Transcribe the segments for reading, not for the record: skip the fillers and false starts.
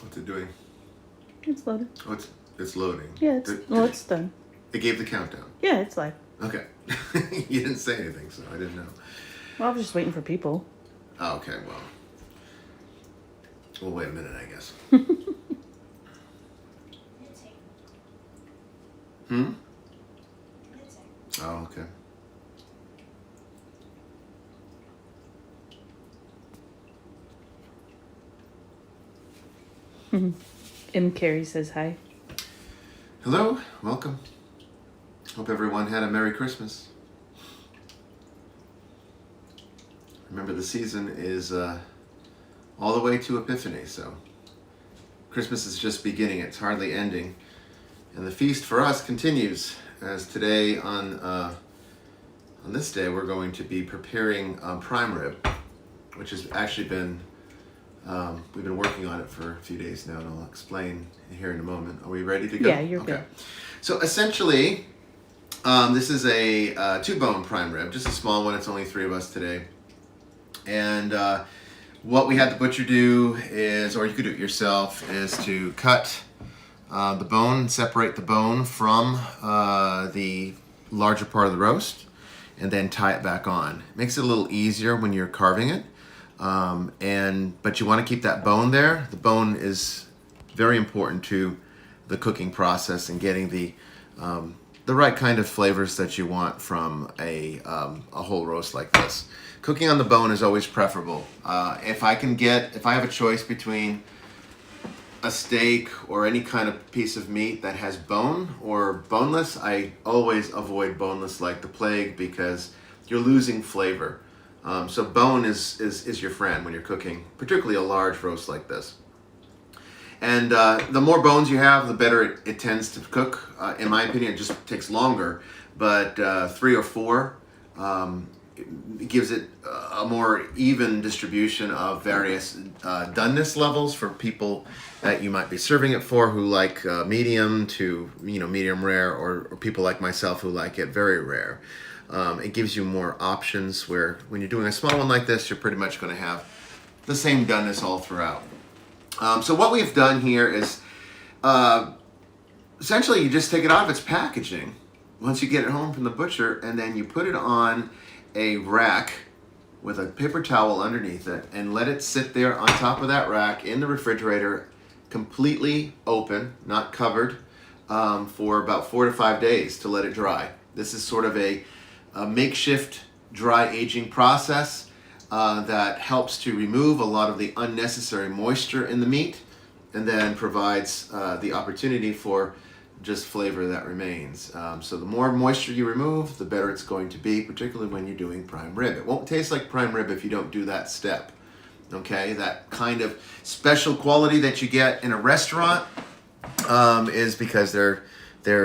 What's it doing? It's loading. Oh, it's loading. Yeah, it's done. It gave the countdown. Yeah, it's live. Okay. You didn't say anything, so I didn't know. Well, I was just waiting for people. Oh, okay, well. We'll wait a minute, I guess. Hmm? Oh, okay. M. Carey says hi. Hello, welcome. Hope everyone had a Merry Christmas. Remember, the season is all the way to Epiphany, so Christmas is just beginning. It's hardly ending. And the feast for us continues, as today on this day we're going to be preparing prime rib, which has actually been, we've been working on it for a few days now, and I'll explain here in a moment. Are we ready to go? Yeah, you're good. So essentially, this is a 2-bone prime rib, just a small one. It's only 3 of us today. And what we had the butcher do is, or you could do it yourself, is to cut the bone, separate the bone from the larger part of the roast, and then tie it back on. It makes it a little easier when you're carving it, but you want to keep that bone there. The bone is very important to the cooking process and getting the right kind of flavors that you want from a whole roast like this. Cooking on the bone is always preferable. If I have a choice between a steak or any kind of piece of meat that has bone or boneless, I always avoid boneless like the plague because you're losing flavor. So bone is your friend when you're cooking, particularly a large roast like this. And the more bones you have, the better it tends to cook. In my opinion, it just takes longer, but 3 or 4 it gives it a more even distribution of various doneness levels for people that you might be serving it for, who like medium to medium rare, or people like myself who like it very rare. It gives you more options, where when you're doing a small one like this, you're pretty much going to have the same doneness all throughout. So what we've done here is essentially you just take it out of its packaging once you get it home from the butcher, and then you put it on a rack with a paper towel underneath it and let it sit there on top of that rack in the refrigerator, completely open, not covered, for about 4 to 5 days to let it dry. This is sort of a makeshift dry aging process that helps to remove a lot of the unnecessary moisture in the meat, and then provides the opportunity for just flavor that remains. So the more moisture you remove, the better it's going to be, particularly when you're doing prime rib. It won't taste like prime rib if you don't do that step. Okay, that kind of special quality that you get in a restaurant is because they're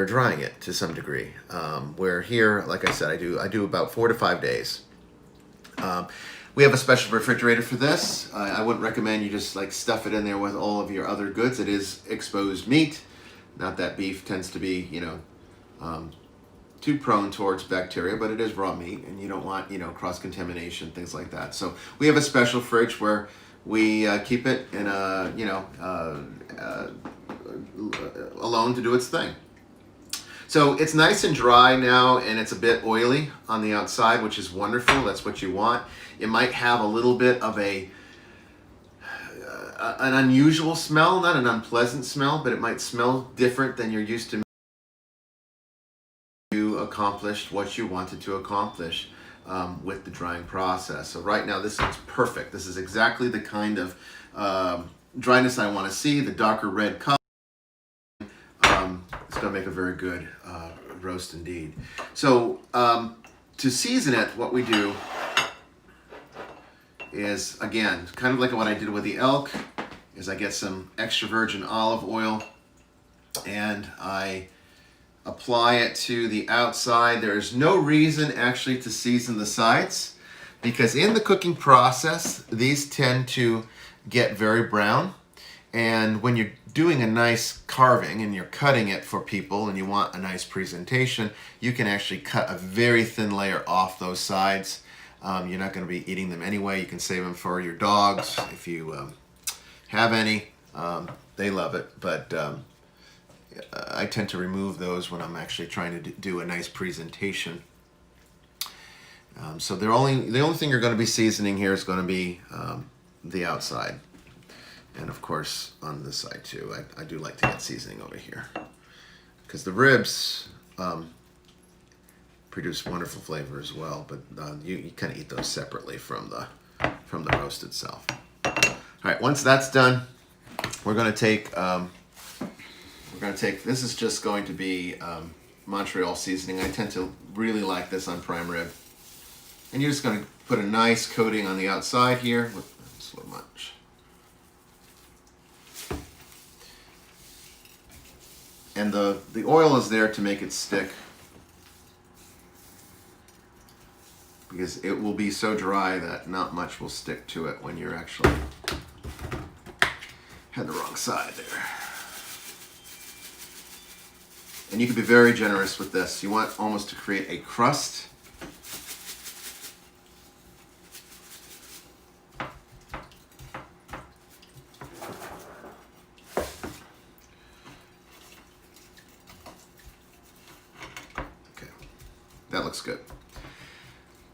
drying it to some degree. Where here, like I said, I do about 4 to 5 days. We have a special refrigerator for this. I wouldn't recommend you just like stuff it in there with all of your other goods. It is exposed meat. Not that beef tends to be, too prone towards bacteria, but it is raw meat, and you don't want, cross-contamination, things like that. So we have a special fridge where we keep it in alone to do its thing. So it's nice and dry now, and it's a bit oily on the outside, which is wonderful. That's what you want. It might have a little bit of an unusual smell, not an unpleasant smell, but it might smell different than you're used to. You accomplished what you wanted to accomplish with the drying process. So right now this looks perfect. This is exactly the kind of dryness I want to see, the darker red color. It's going to make a very good roast indeed. So to season it, what we do is, again, kind of like what I did with the elk, is I get some extra virgin olive oil and I apply it to the outside. There is no reason actually to season the sides, because in the cooking process, these tend to get very brown. And when you're doing a nice carving and you're cutting it for people and you want a nice presentation, you can actually cut a very thin layer off those sides. You're not going to be eating them anyway. You can save them for your dogs if you have any. They love it, but I tend to remove those when I'm actually trying to do a nice presentation. So the only thing you're going to be seasoning here is going to be the outside, and of course on this side too. I do like to get seasoning over here because the ribs produce wonderful flavor as well. But you kind of eat those separately from the roast itself. All right, once that's done, we're going to take. This is just going to be Montreal seasoning. I tend to really like this on prime rib. And you're just going to put a nice coating on the outside here. That's a little much. And the oil is there to make it stick, because it will be so dry that not much will stick to it when you're actually had the wrong side there. And you can be very generous with this. You want almost to create a crust. That looks good.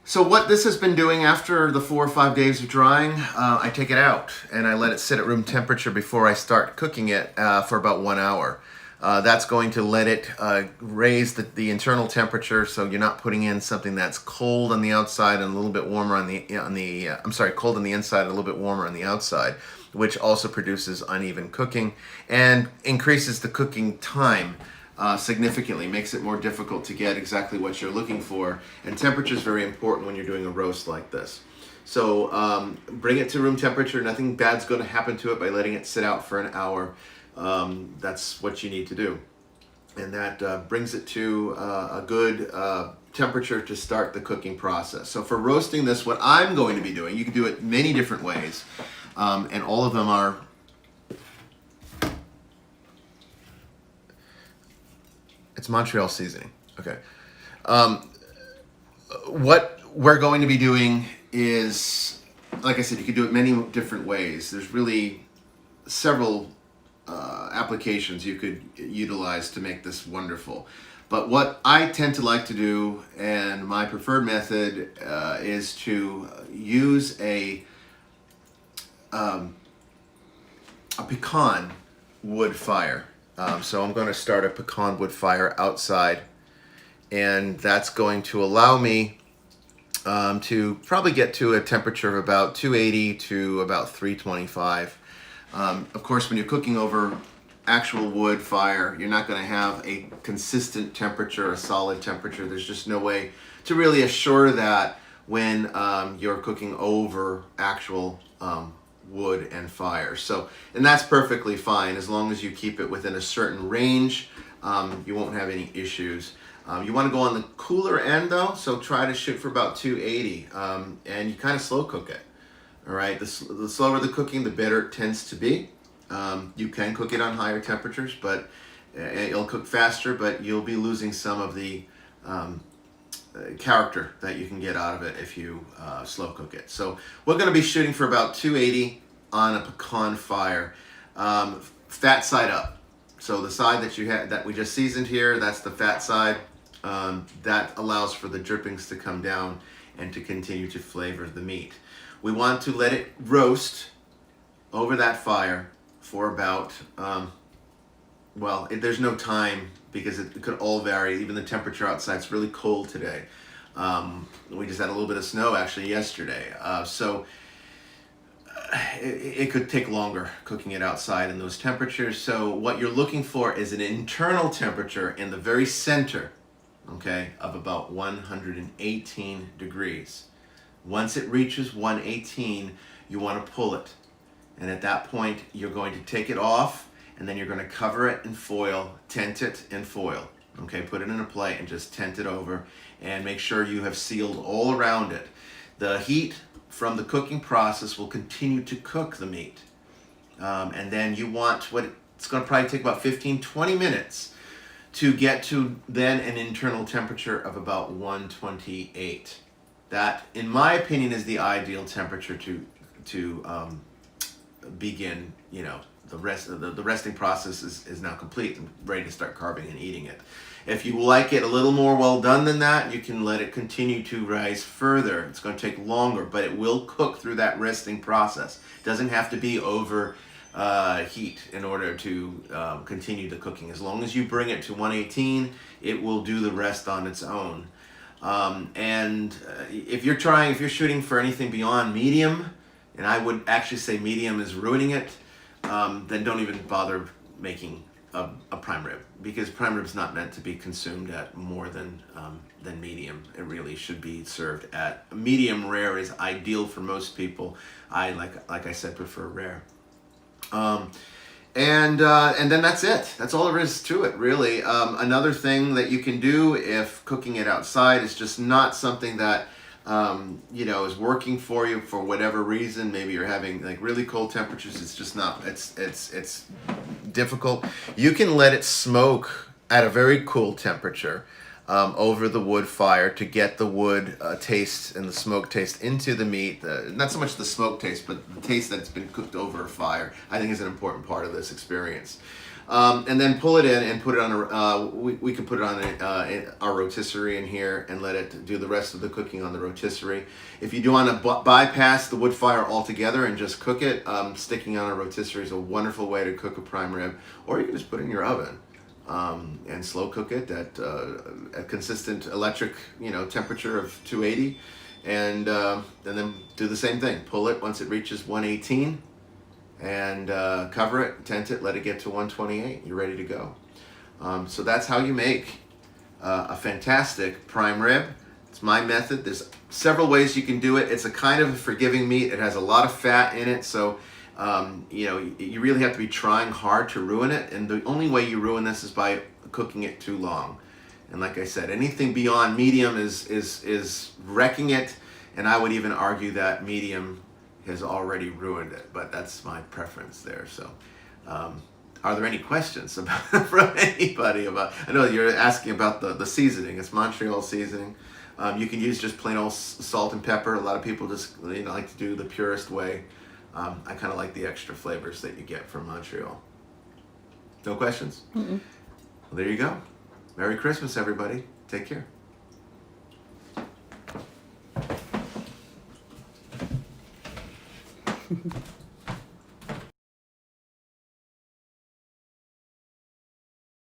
So what this has been doing after the 4 or 5 days of drying, I take it out and I let it sit at room temperature before I start cooking it for about 1 hour. That's going to let it raise the internal temperature, so you're not putting in something that's cold on the outside and a little bit warmer cold on the inside and a little bit warmer on the outside, which also produces uneven cooking and increases the cooking time significantly, makes it more difficult to get exactly what you're looking for. And temperature is very important when you're doing a roast like this. So bring it to room temperature. Nothing bad's going to happen to it by letting it sit out for an hour. That's what you need to do. And that brings it to a good temperature to start the cooking process. So for roasting this, what I'm going to be doing, you can do it many different ways. And all of them are it's Montreal seasoning. Okay. What we're going to be doing is, like I said, you can do it many different ways. There's really several applications you could utilize to make this wonderful. But what I tend to like to do, and my preferred method, is to use a pecan wood fire. So I'm going to start a pecan wood fire outside, and that's going to allow me to probably get to a temperature of about 280 to about 325. Of course, when you're cooking over actual wood fire, you're not going to have a consistent temperature, a solid temperature. There's just no way to really assure that when you're cooking over actual wood and fire. So, and that's perfectly fine as long as you keep it within a certain range. You won't have any issues. You want to go on the cooler end though, so try to shoot for about 280, and you kind of slow cook it. All right, the slower the cooking, the better it tends to be. You can cook it on higher temperatures, but it'll cook faster, but you'll be losing some of the character that you can get out of it if you slow cook it. So we're going to be shooting for about 280 on a pecan fire, fat side up. So the side that you had that we just seasoned here, that's the fat side. That allows for the drippings to come down and to continue to flavor the meat. We want to let it roast over that fire for about, there's no time because it could all vary. Even the temperature outside, it's really cold today. We just had a little bit of snow actually yesterday. So it could take longer cooking it outside in those temperatures. So what you're looking for is an internal temperature in the very center, okay, of about 118 degrees. Once it reaches 118, you want to pull it. And at that point, you're going to take it off, and then you're going to cover it in foil, tent it in foil. Okay, put it in a plate and just tent it over, and make sure you have sealed all around it. The heat from the cooking process will continue to cook the meat. And then you want it's going to probably take about 15-20 minutes to get to then an internal temperature of about 128. That, in my opinion, is the ideal temperature to begin, the resting process is now complete and ready to start carving and eating it. If you like it a little more well done than that, you can let it continue to rise further. It's going to take longer, but it will cook through that resting process. It doesn't have to be over heat in order to continue the cooking. As long as you bring it to 118, it will do the rest on its own. If you're shooting for anything beyond medium, and I would actually say medium is ruining it, then don't even bother making a prime rib, because prime rib's not meant to be consumed at more than medium. It really should be served at medium rare is ideal for most people. I like I said, prefer rare. And then that's it. That's all there is to it, really. Another thing that you can do if cooking it outside is just not something that is working for you for whatever reason. Maybe you're having like really cold temperatures. It's just not. It's difficult. You can let it smoke at a very cool temperature over the wood fire to get the wood taste and the smoke taste into the meat. Not so much the smoke taste, but the taste that's been cooked over a fire, I think, is an important part of this experience. And then pull it in and put it on we can put it on our rotisserie in here and let it do the rest of the cooking on the rotisserie. If you do want to bypass the wood fire altogether and just cook it, sticking on a rotisserie is a wonderful way to cook a prime rib. Or you can just put it in your oven and slow cook it at a consistent electric temperature of 280, and then do the same thing. Pull it once it reaches 118. And cover it, tent it, let it get to 128. You're ready to go. So that's how you make a fantastic prime rib. It's my method. There's several ways you can do it. It's a kind of a forgiving meat. It has a lot of fat in it, so you really have to be trying hard to ruin it. And the only way you ruin this is by cooking it too long. And like I said, anything beyond medium is wrecking it. And I would even argue that medium has already ruined it, but that's my preference there. So are there any questions from anybody about, I know you're asking about the seasoning. It's Montreal seasoning. You can use just plain old salt and pepper. A lot of people just like to do the purest way. I kind of like the extra flavors that you get from Montreal. No questions? Mm-mm. Well, there you go. Merry Christmas, everybody. Take care.